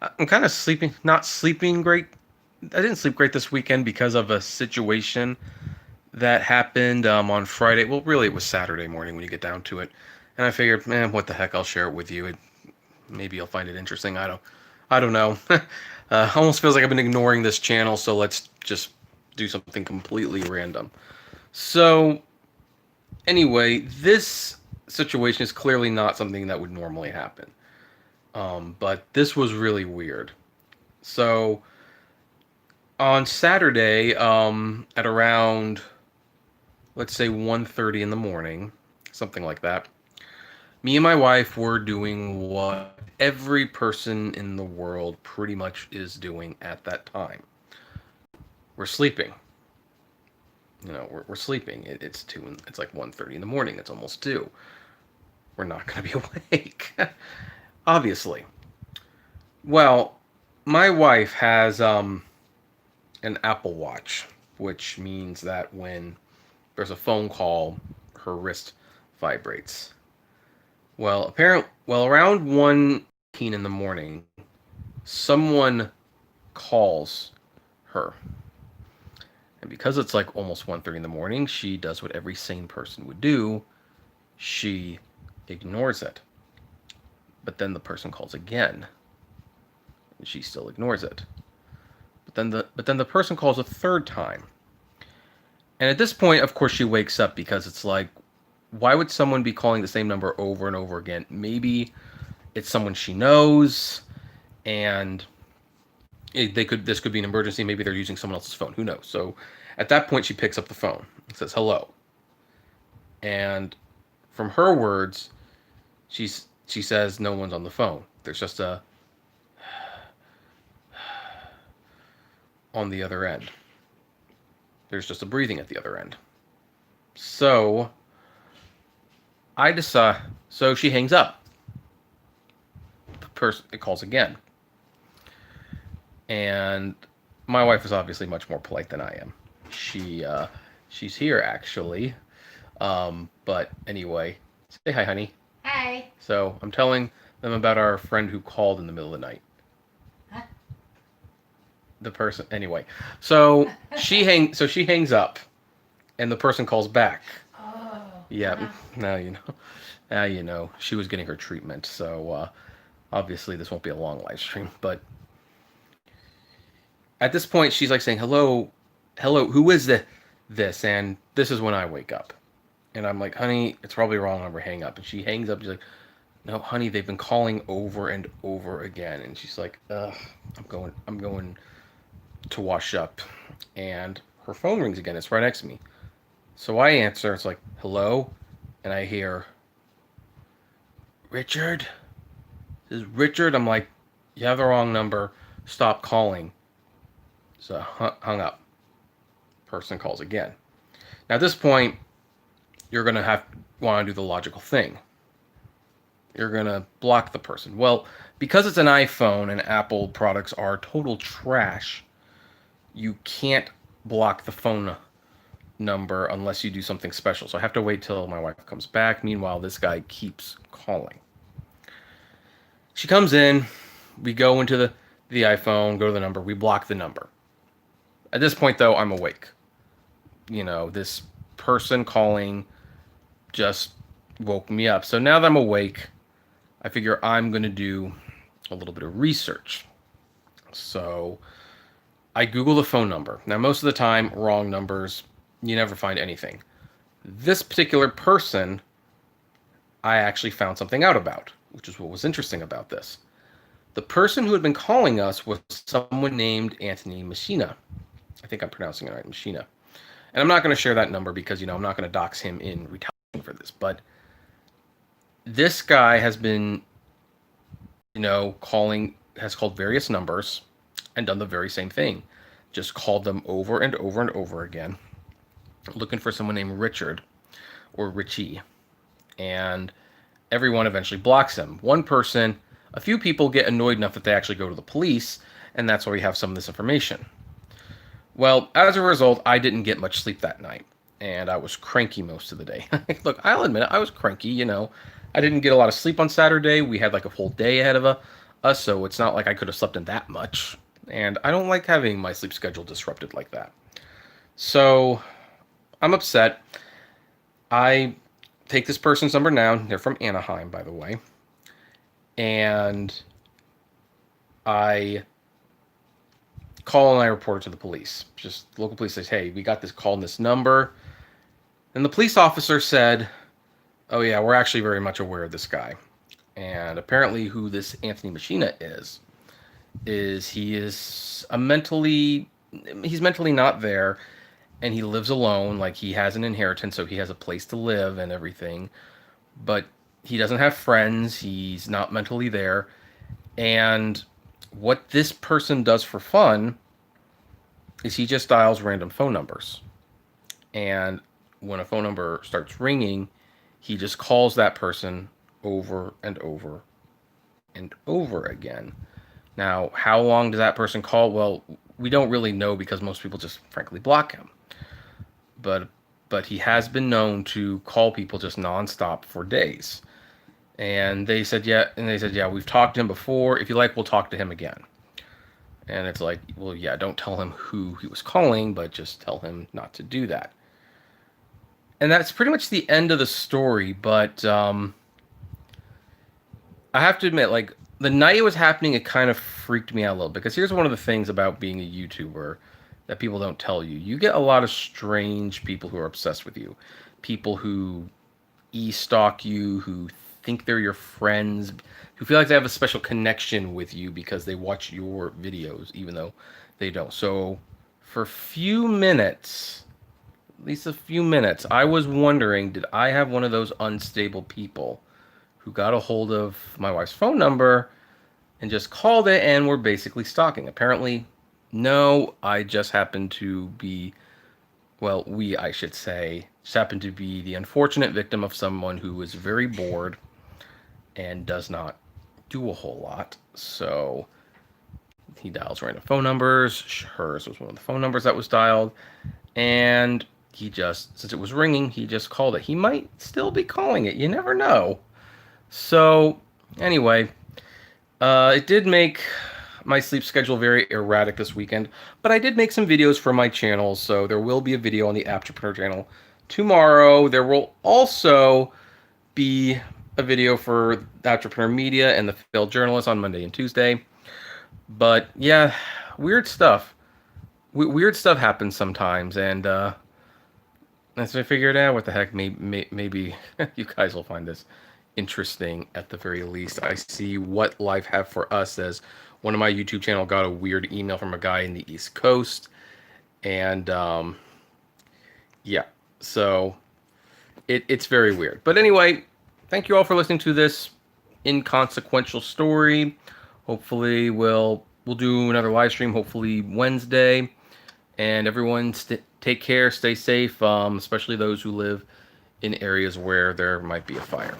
I'm kind of not sleeping great. I didn't sleep great this weekend because of a situation that happened on Friday. Well, really, it was Saturday morning when you get down to it. And I figured, man, what the heck? I'll share it with you. Maybe you'll find it interesting. I don't know. Almost feels like I've been ignoring this channel, so let's just do something completely random. So, anyway, this situation is clearly not something that would normally happen. But this was really weird. So, on Saturday, at around, let's say 1:30 in the morning, something like that, me and my wife were doing what every person in the world pretty much is doing at that time. We're sleeping. We're sleeping. It's two. It's like 1:30 in the morning. It's almost two. We're not going to be awake, obviously. Well, my wife has an Apple Watch, which means that when there's a phone call, her wrist vibrates. Around 1:18 in the morning, someone calls her. And because it's like almost 1:30 in the morning, she does what every sane person would do. She ignores it. But then the person calls again, and she still ignores it. But then the person calls a third time. And at this point, of course, she wakes up because it's like, why would someone be calling the same number over and over again? Maybe it's someone she knows, and this could be an emergency. Maybe they're using someone else's phone. Who knows? So at that point, she picks up the phone and says hello. And from her words, she says no one's on the phone. There's just a on the other end. There's just a breathing at the other end. So I decide. So she hangs up. The person it calls again, and my wife is obviously much more polite than I am. She's here actually, but anyway, say hi, honey. Hi. So I'm telling them about our friend who called in the middle of the night. Huh? The person anyway. So she hangs up, and the person calls back. Oh. Yeah, Uh-huh. now you know. Now you know. She was getting her treatment, so obviously this won't be a long live stream. But at this point, she's like saying, "Hello, hello, who is this?" And this is when I wake up, and I'm like, "Honey, it's probably wrong number. Hang up." And she hangs up. She's like, "No, honey, they've been calling over and over again." And she's like, "Ugh, I'm going to wash up." And her phone rings again. It's right next to me. So I answer. It's like, "Hello," and I hear, "Richard." This is Richard. I'm like, "You have the wrong number. Stop calling." So hung up. Person calls again. Now at this point, you're gonna have want to do the logical thing. You're gonna block the person. Well, because it's an iPhone and Apple products are total trash, you can't block the phone number unless you do something special. So I have to wait till my wife comes back. Meanwhile, this guy keeps calling. She comes in. We go into the iPhone, go to the number. We block the number. At this point, though, I'm awake. This person calling just woke me up. So now that I'm awake, I figure I'm going to do a little bit of research. So I Google the phone number. Now, most of the time, wrong numbers, you never find anything. This particular person, I actually found something out about, which is what was interesting about this. The person who had been calling us was someone named Anthony Messina. I think I'm pronouncing it right, Messina. And I'm not going to share that number because, I'm not going to dox him in retaliation for this. But this guy has been, has called various numbers and done the very same thing. Just called them over and over and over again, looking for someone named Richard or Richie. And everyone eventually blocks him. A few people get annoyed enough that they actually go to the police, and that's why we have some of this information. Well, as a result, I didn't get much sleep that night, and I was cranky most of the day. Look, I'll admit it, I was cranky, I didn't get a lot of sleep on Saturday. We had like a full day ahead of us, so it's not like I could have slept in that much. And I don't like having my sleep schedule disrupted like that. So I'm upset. I take this person's number now. They're from Anaheim, by the way. And I call and I report it to the police. Just the local police says, hey, we got this call on this number. And the police officer said, oh yeah, we're actually very much aware of this guy. And apparently who this Anthony Machina is he's mentally not there, and he lives alone. Like, he has an inheritance, so he has a place to live and everything, but he doesn't have friends. He's not mentally there. And what this person does for fun is he just dials random phone numbers. And when a phone number starts ringing, he just calls that person over and over and over again. Now, how long does that person call? Well, we don't really know, because most people just frankly block him. But he has been known to call people just nonstop for days. And they said, yeah, we've talked to him before. If you like, we'll talk to him again. And it's like, well, yeah, don't tell him who he was calling, but just tell him not to do that. And that's pretty much the end of the story. But I have to admit, like, the night it was happening, it kind of freaked me out a little, because here's one of the things about being a YouTuber that people don't tell you. You get a lot of strange people who are obsessed with you. People who e-stalk you, who think they're your friends, who feel like they have a special connection with you because they watch your videos, even though they don't. So for a few minutes, at least a few minutes, I was wondering, did I have one of those unstable people who got a hold of my wife's phone number and just called it and were basically stalking? Apparently, no, I just happened to be, well, I should say, just happened to be the unfortunate victim of someone who is very bored and does not do a whole lot. So he dials random phone numbers. Hers was one of the phone numbers that was dialed. And he just, since it was ringing, he just called it. He might still be calling it. You never know. So anyway, it did make my sleep schedule very erratic this weekend, but I did make some videos for my channel, so there will be a video on the Apptrepreneur channel tomorrow. There will also be a video for Apptrepreneur Media and the Failed Journalist on Monday and Tuesday. But yeah, weird stuff. Weird stuff happens sometimes, and as I figured out, what the heck, maybe you guys will find this interesting at the very least. I see What Life Have for Us as one of my YouTube channel got a weird email from a guy in the East Coast, and yeah, so it's very weird. But anyway, thank you all for listening to this inconsequential story. Hopefully we'll do another live stream, hopefully Wednesday. And everyone take care, stay safe, especially those who live in areas where there might be a fire.